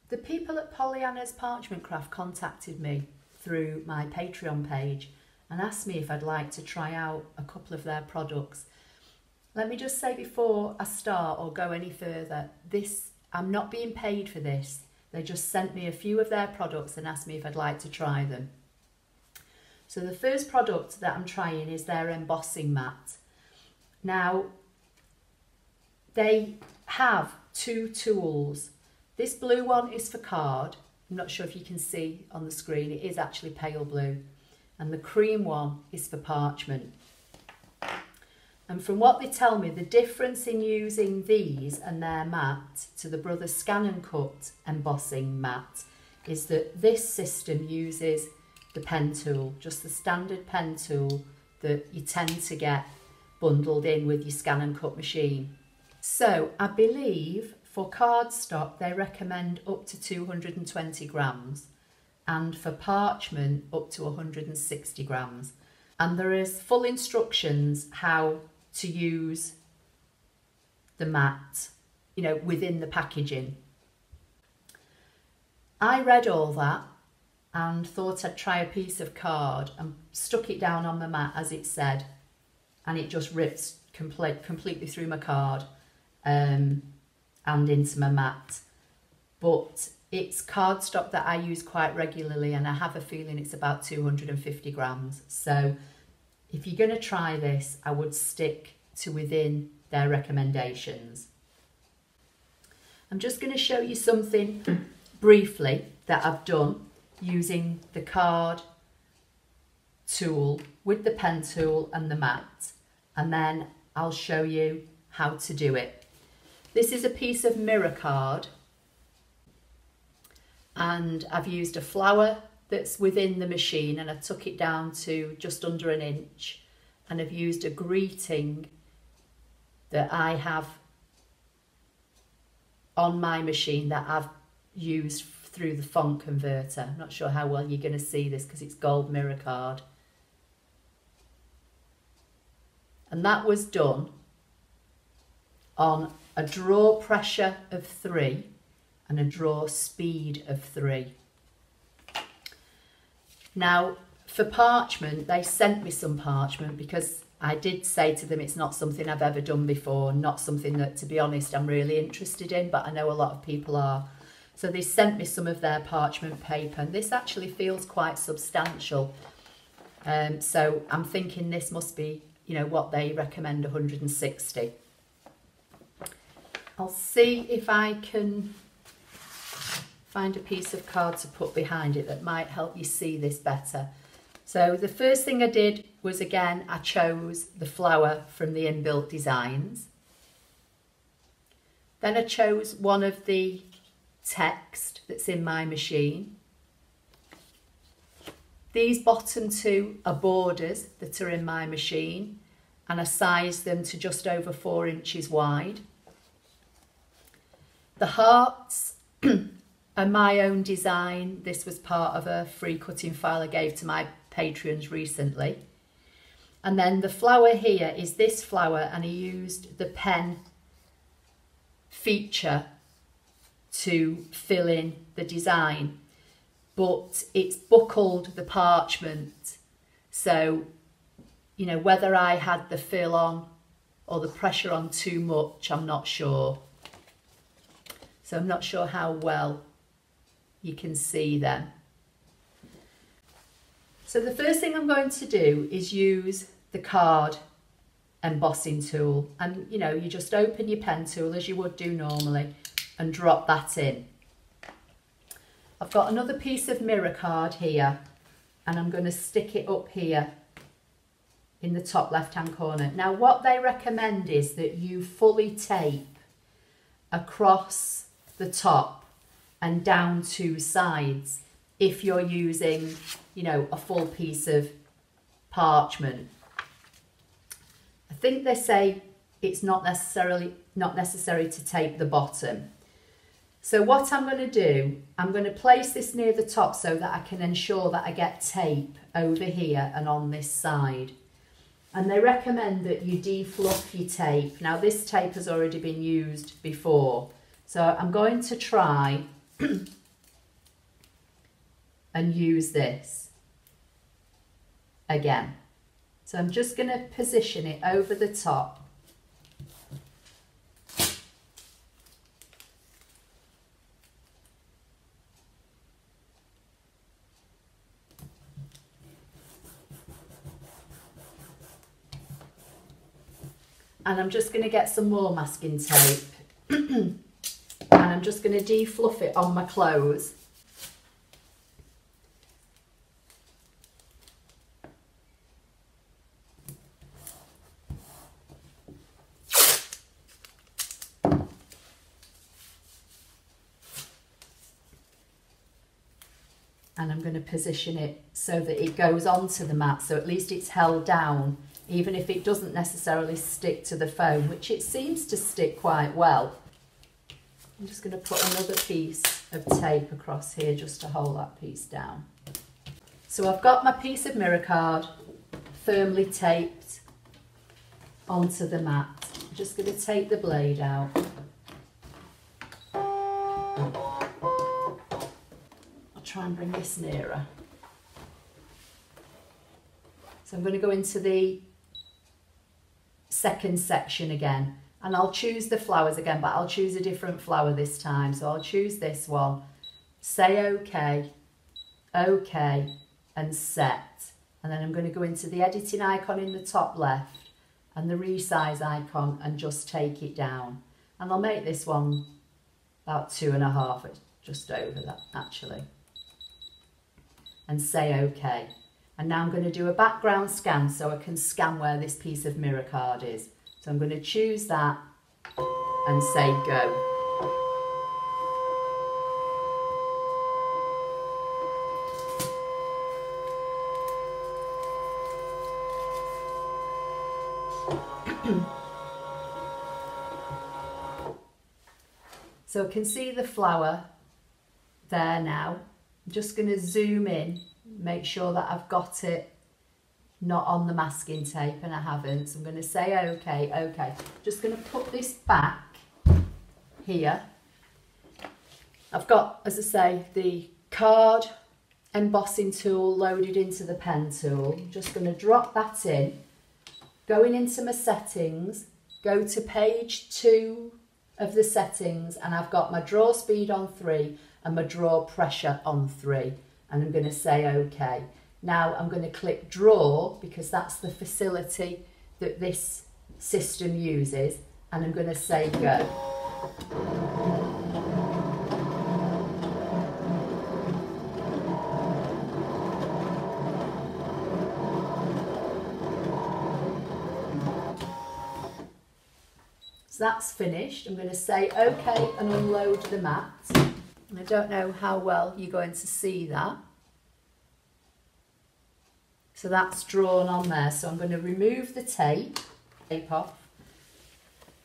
The people at Pollyanna's Parchment Craft contacted me through my Patreon page and asked me if I'd like to try out a couple of their products. Let me just say before I start or go any further, I'm not being paid for this. They just sent me a few of their products and asked me if I'd like to try them. So the first product that I'm trying is their embossing mat. Now, they have two tools. This blue one is for card. I'm not sure if you can see on the screen, it is actually pale blue. And the cream one is for parchment. And from what they tell me, the difference in using these and their mat to the Brothers ScanNCut Embossing Mat is that this system uses the pen tool, just the standard pen tool that you tend to get bundled in with your ScanNCut machine. So I believe for cardstock they recommend up to 220 grams and for parchment up to 160 grams. And there is full instructions how to use the mat, within the packaging. I read all that and thought I'd try a piece of card and stuck it down on the mat as it said, and it just rips completely through my card and into my mat. But it's cardstock that I use quite regularly and I have a feeling it's about 250 grams. So if you're going to try this, I would stick to within their recommendations. I'm just going to show you something briefly that I've done using the card tool with the pen tool and the mat, and then I'll show you how to do it. This is a piece of mirror card and I've used a flower that's within the machine and I took it down to just under an inch, and I've used a greeting that I have on my machine that I've used through the font converter. I'm not sure how well you're going to see this because it's gold mirror card. And that was done on a draw pressure of 3 and a draw speed of 3. Now, for parchment, they sent me some parchment because I did say to them it's not something I've ever done before, not something that, to be honest, I'm really interested in, but I know a lot of people are. So they sent me some of their parchment paper, and this actually feels quite substantial. So I'm thinking this must be, what they recommend, 160. I'll see if I can find a piece of card to put behind it that might help you see this better. So the first thing I did was, again, I chose the flower from the inbuilt designs. Then I chose one of the text that's in my machine. These bottom two are borders that are in my machine, and I sized them to just over 4 inches wide. The hearts are my own design. This was part of a free cutting file I gave to my Patreons recently. And then the flower here is this flower, and I used the pen feature to fill in the design, but it's buckled the parchment. So, whether I had the fill on or the pressure on too much, I'm not sure. So I'm not sure how well you can see them. So the first thing I'm going to do is use the card embossing tool, and you just open your pen tool as you would do normally and drop that in. I've got another piece of mirror card here and I'm going to stick it up here in the top left hand corner. Now what they recommend is that you fully tape across the top and down 2 sides if you're using, a full piece of parchment. I think they say it's not necessary to tape the bottom. So what I'm going to do, I'm going to place this near the top so that I can ensure that I get tape over here and on this side. And they recommend that you defluff your tape. Now this tape has already been used before, so I'm going to try and use this again. So I'm just going to position it over the top. And I'm just going to get some more masking tape and I'm just going to de-fluff it on my clothes. And I'm going to position it so that it goes onto the mat, so at least it's held down, even if it doesn't necessarily stick to the foam, which it seems to stick quite well. I'm just going to put another piece of tape across here just to hold that piece down. So I've got my piece of mirror card firmly taped onto the mat. I'm just going to take the blade out. I'll try and bring this nearer. So I'm going to go into the second section again, and I'll choose the flowers again, but I'll choose a different flower this time. So I'll choose this one, say OK, OK, and set. And then I'm going to go into the editing icon in the top left and the resize icon and just take it down. And I'll make this one about 2.5, just over that actually. And say OK. And now I'm going to do a background scan so I can scan where this piece of mirror card is. So I'm going to choose that and say go. So I can see the flower there now. I'm just going to zoom in, make sure that I've got it not on the masking tape, and I haven't. So I'm going to say OK, OK. Just going to put this back here. I've got, as I say, the card embossing tool loaded into the pen tool. I'm just going to drop that in, going into my settings, go to page 2 of the settings, and I've got my draw speed on 3 and my draw pressure on 3, and I'm going to say OK. Now I'm going to click draw because that's the facility that this system uses, and I'm going to say go. So that's finished. I'm going to say OK and unload the mat. And I don't know how well you're going to see that. So that's drawn on there. So I'm going to remove the tape off.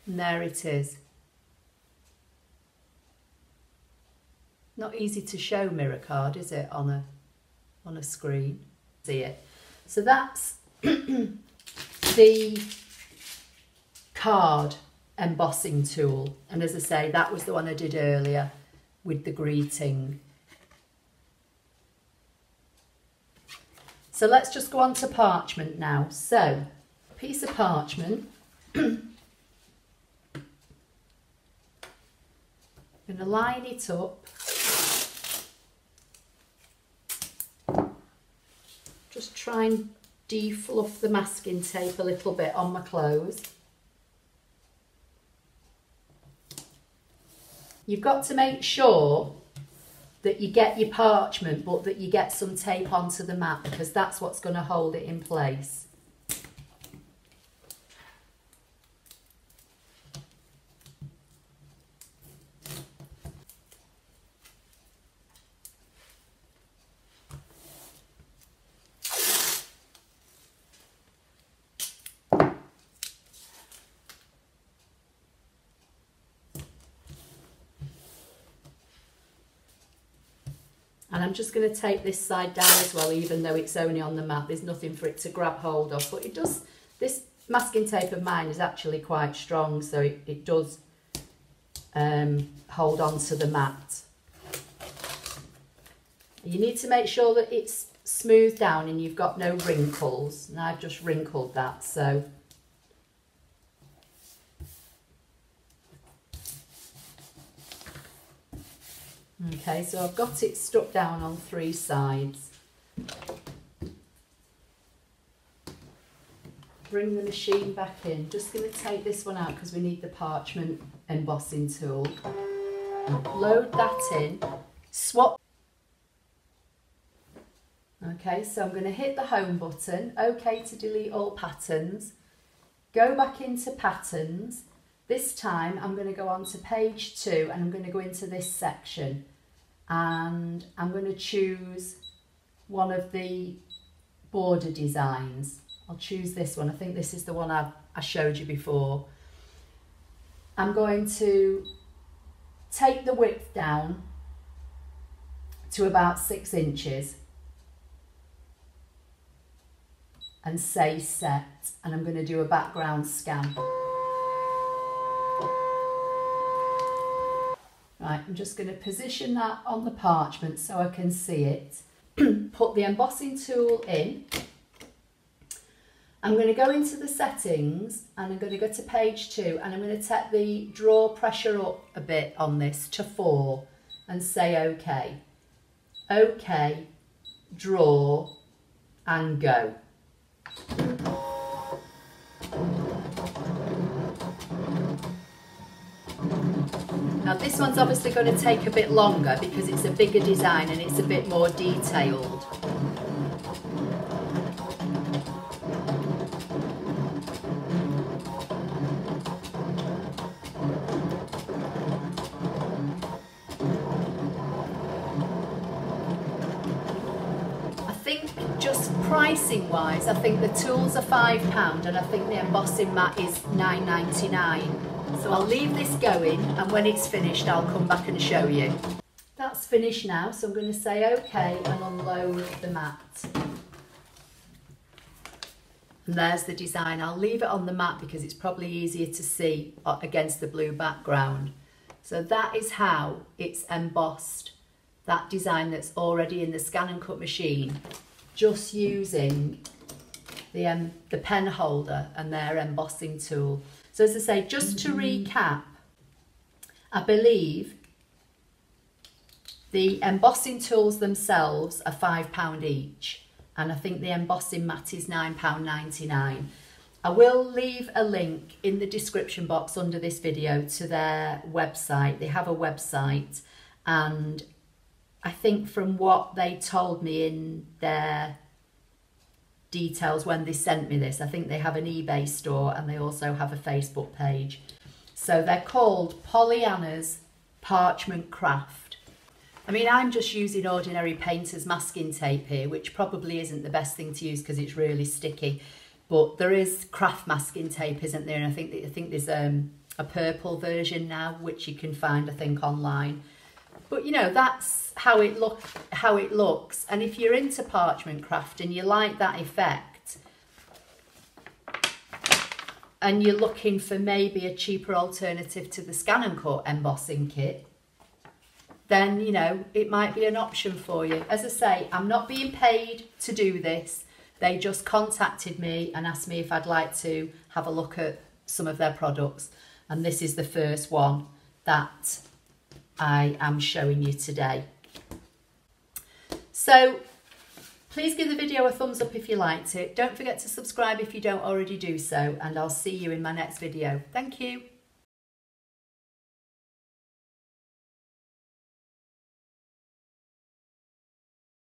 And there it is. Not easy to show mirror card, is it, on a screen? See it. So that's the card embossing tool, and as I say, that was the one I did earlier with the greeting. So let's just go on to parchment now. So a piece of parchment, I'm going to line it up, just try and de-fluff the masking tape a little bit on my clothes. You've got to make sure that you get your parchment, but that you get some tape onto the mat, because that's what's going to hold it in place. And I'm just going to take this side down as well, even though it's only on the mat. There's nothing for it to grab hold of, but it does. This masking tape of mine is actually quite strong, so it does hold on to the mat. You need to make sure that it's smoothed down and you've got no wrinkles. And I've just wrinkled that, so. Okay, so I've got it stuck down on 3 sides. Bring the machine back in. Just going to take this one out because we need the Parchment embossing tool. Load that in. Swap. Okay, so I'm going to hit the home button. OK to delete all patterns. Go back into patterns. This time I'm going to go on to page 2 and I'm going to go into this section. And I'm going to choose one of the border designs. I'll choose this one. I think this is the one I showed you before. I'm going to take the width down to about 6 inches and say set, and I'm going to do a background scan. Right, I'm just going to position that on the parchment so I can see it. Put the embossing tool in. I'm going to go into the settings and I'm going to go to page 2 and I'm going to set the draw pressure up a bit on this to 4 and say OK. OK, draw and go. Now this one's obviously going to take a bit longer because it's a bigger design and it's a bit more detailed. I think just pricing wise, I think the tools are £5 and I think the embossing mat is £9.99. So I'll leave this going and when it's finished I'll come back and show you. That's finished now, so I'm going to say OK and unload the mat. And there's the design. I'll leave it on the mat because it's probably easier to see against the blue background. So that is how it's embossed, that design that's already in the ScanNCut machine, just using the pen holder and their embossing tool. So as I say, just to recap, I believe the embossing tools themselves are £5 each, and I think the embossing mat is £9.99. I will leave a link in the description box under this video to their website. They have a website, and I think from what they told me in their details when they sent me this, I think they have an eBay store and they also have a Facebook page. So they're called Pollyanna's Parchment Craft. I mean, I'm just using ordinary painter's masking tape here, which probably isn't the best thing to use because it's really sticky, but there is craft masking tape, isn't there? And I think there's a purple version now which you can find, I think, online. But you know, that's how it looks. And if you're into parchment craft and you like that effect and you're looking for maybe a cheaper alternative to the ScanNCut embossing kit, then you know, it might be an option for you. As I say, I'm not being paid to do this. They just contacted me and asked me if I'd like to have a look at some of their products, and this is the first one that I am showing you today. So please give the video a thumbs up if you liked it. Don't forget to subscribe if you don't already do so, and I'll see you in my next video. Thank you.